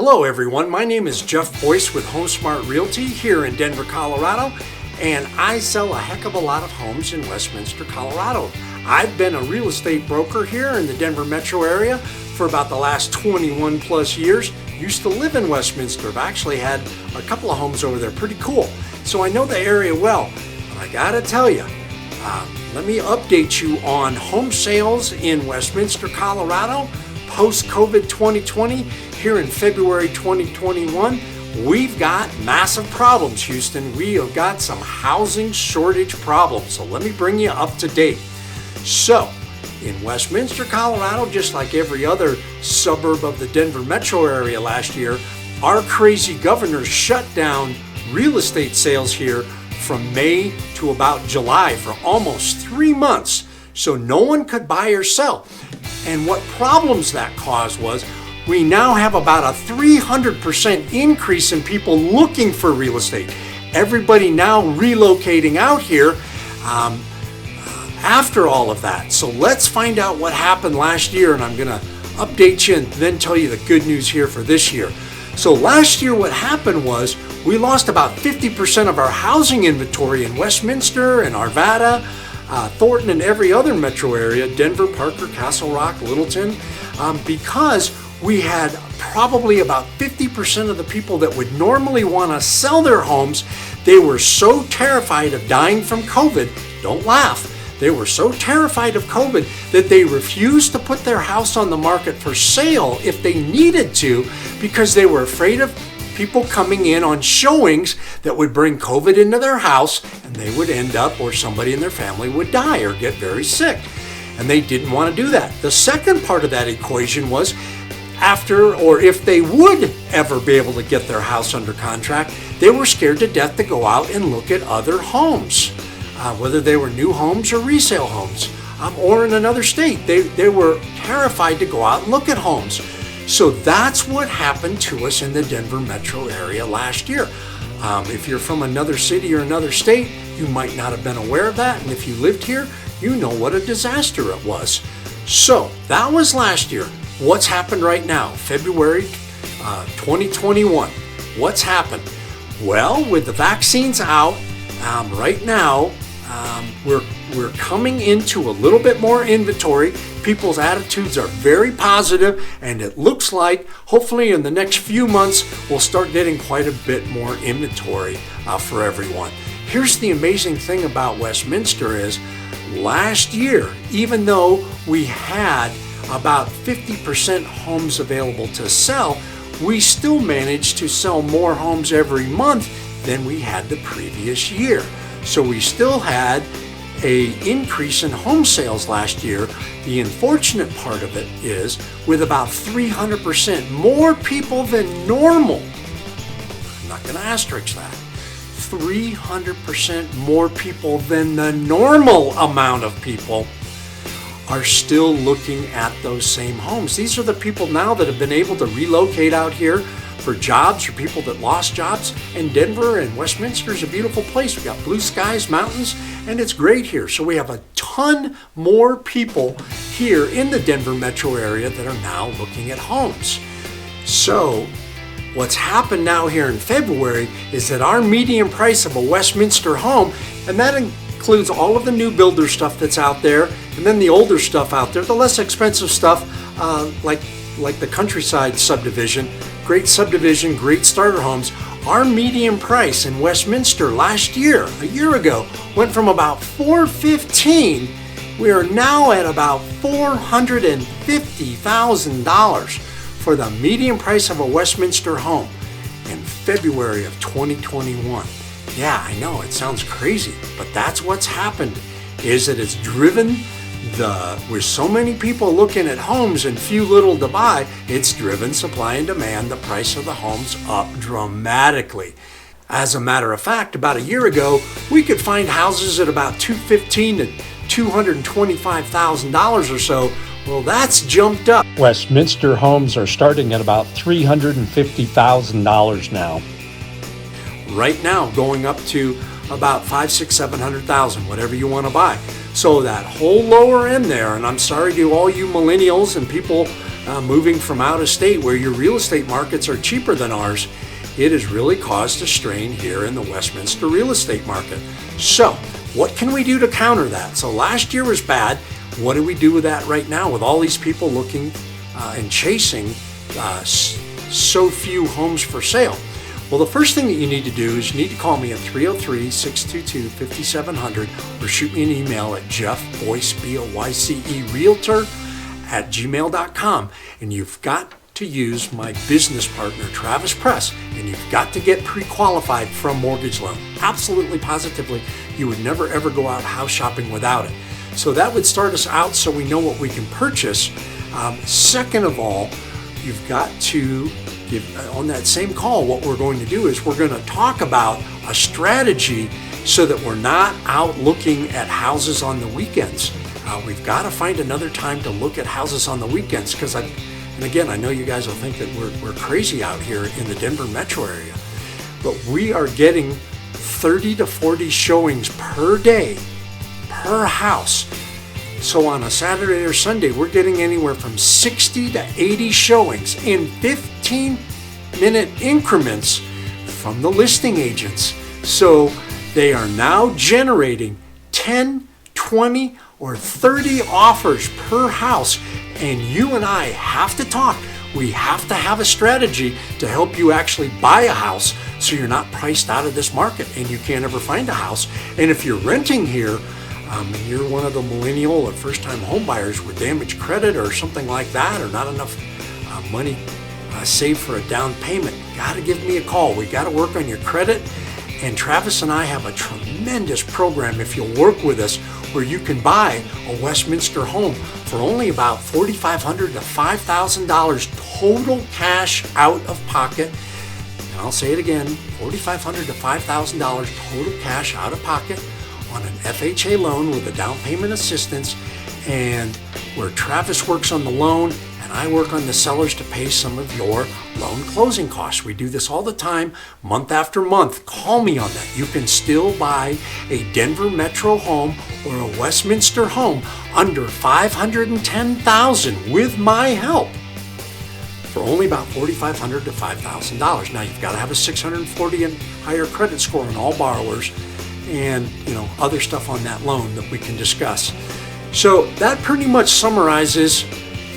Hello everyone, my name is Jeff Boyce with HomeSmart Realty here in Denver, Colorado, and I sell a heck of a lot of homes in Westminster, Colorado. I've been a real estate broker here in the Denver metro area for about the last 21 plus years. Used to live in Westminster. I've actually had a couple of homes over there, pretty cool. So I know the area well, but I gotta tell you, let me update you on home sales in Westminster, Colorado, post-COVID 2020. Here in February 2021, we've got massive problems, Houston. We have got some housing shortage problems. So let me bring you up to date. So in Westminster, Colorado, just like every other suburb of the Denver metro area last year, our crazy governor shut down real estate sales here from May to about July for almost 3 months. So no one could buy or sell. And what problems that caused was we now have about a 300% increase in people looking for real estate. Everybody now relocating out here after all of that. So let's find out what happened last year, and I'm gonna update you and then tell you the good news here for this year. So last year what happened was we lost about 50% of our housing inventory in Westminster and Arvada, Thornton, and every other metro area, Denver, Parker, Castle Rock, Littleton, because we had probably about 50% of the people that would normally want to sell their homes. They were so terrified of dying from COVID, don't laugh, they were so terrified of COVID that they refused to put their house on the market for sale if they needed to, because they were afraid of people coming in on showings that would bring COVID into their house and they would end up, or somebody in their family would die or get very sick. And they didn't want to do that. The second part of that equation was, after or if they would ever be able to get their house under contract, they were scared to death to go out and look at other homes, whether they were new homes or resale homes, or in another state. They were terrified to go out and look at homes. So that's what happened to us in the Denver metro area last year. If you're from another city or another state, you might not have been aware of that. And if you lived here, you know what a disaster it was. So that was last year. What's happened right now, February 2021? What's happened? Well, with the vaccines out, right now, we're coming into a little bit more inventory. People's attitudes are very positive, and it looks like hopefully in the next few months we'll start getting quite a bit more inventory for everyone. Here's the amazing thing about Westminster is last year, even though we had about 50% homes available to sell, we still managed to sell more homes every month than we had the previous year. So we still had an increase in home sales last year. The unfortunate part of it is with about 300% more people than normal. I'm not going to asterisk that. 300% more people than the normal amount of people are still looking at those same homes. These are the people now that have been able to relocate out here for jobs, for people that lost jobs. And Denver and Westminster is a beautiful place. We got blue skies, mountains, and it's great here. So we have a ton more people here in the Denver metro area that are now looking at homes. So what's happened now here in February is that our median price of a Westminster home, and that includes all of the new builder stuff that's out there, and then the older stuff out there, the less expensive stuff, like the Countryside subdivision, great subdivision, great starter homes. Our median price in Westminster last year, a year ago, went from about $415. We are now at about $450,000 for the median price of a Westminster home in February of 2021. Yeah, I know, it sounds crazy, but that's what's happened, is that it's driven with so many people looking at homes and few little to buy, it's driven supply and demand, the price of the homes up dramatically. As a matter of fact, about a year ago, we could find houses at about $215,000 to $225,000 or so. Well, that's jumped up. Westminster homes are starting at about $350,000 now. Right now, going up to about $500,000, $600,000, $700,000, whatever you want to buy. So that whole lower end there, and I'm sorry to all you millennials and people moving from out of state where your real estate markets are cheaper than ours, it has really caused a strain here in the Westminster real estate market. So what can we do to counter that? So last year was bad. What do we do with that right now with all these people looking and chasing so few homes for sale? Well, the first thing that you need to do is you need to call me at 303-622-5700 or shoot me an email at jeffboyce, B-O-Y-C-E, realtor@gmail.com. And you've got to use my business partner, Travis Press, and you've got to get pre-qualified for a mortgage loan. Absolutely, positively, you would never ever go out house shopping without it. So that would start us out so we know what we can purchase. Second of all, you've got to give, on that same call, what we're going to do is we're going to talk about a strategy so that we're not out looking at houses on the weekends. We've got to find another time to look at houses on the weekends because and again, I know you guys will think that we're crazy out here in the Denver metro area, but we are getting 30 to 40 showings per day, per house. So on a Saturday or Sunday, we're getting anywhere from 60 to 80 showings in 15-minute increments from the listing agents. So they are now generating 10, 20, or 30 offers per house, and you and I have to talk. We have to have a strategy to help you actually buy a house so you're not priced out of this market and you can't ever find a house. And if you're renting here and you're one of the millennial or first-time home buyers with damaged credit or something like that, or not enough money saved for a down payment, you got to give me a call. We got to work on your credit. And Travis and I have a tremendous program, if you'll work with us, where you can buy a Westminster home for only about $4,500 to $5,000 total cash out of pocket. And I'll say it again, $4,500 to $5,000 total cash out of pocket on an FHA loan with a down payment assistance, and where Travis works on the loan and I work on the sellers to pay some of your loan closing costs. We do this all the time, month after month. Call me on that. You can still buy a Denver Metro home or a Westminster home under $510,000 with my help for only about $4,500 to $5,000. Now you've got to have a 640 and higher credit score on all borrowers, and other stuff on that loan that we can discuss. So that pretty much summarizes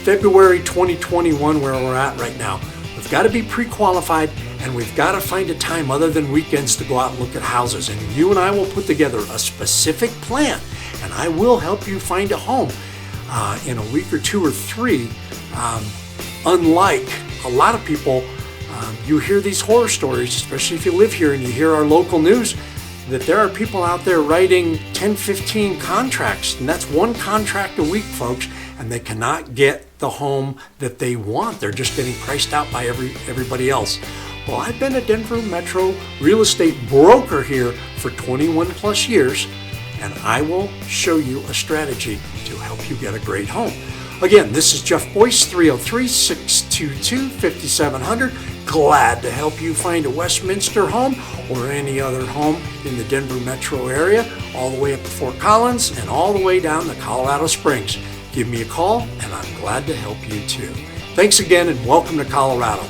February 2021 where we're at right now. We've got to be pre-qualified, and we've got to find a time other than weekends to go out and look at houses. And you and I will put together a specific plan, and I will help you find a home in a week or two or three. Unlike a lot of people, you hear these horror stories, especially if you live here and you hear our local news, that there are people out there writing 10, 15 contracts, and that's one contract a week, folks, and they cannot get the home that they want. They're just getting priced out by everybody else. Well, I've been a Denver Metro real estate broker here for 21 plus years, and I will show you a strategy to help you get a great home. Again, this is Jeff Boyce, 303-622-5700. Glad to help you find a Westminster home or any other home in the Denver metro area, all the way up to Fort Collins and all the way down to Colorado Springs. Give me a call and I'm glad to help you too. Thanks again and welcome to Colorado.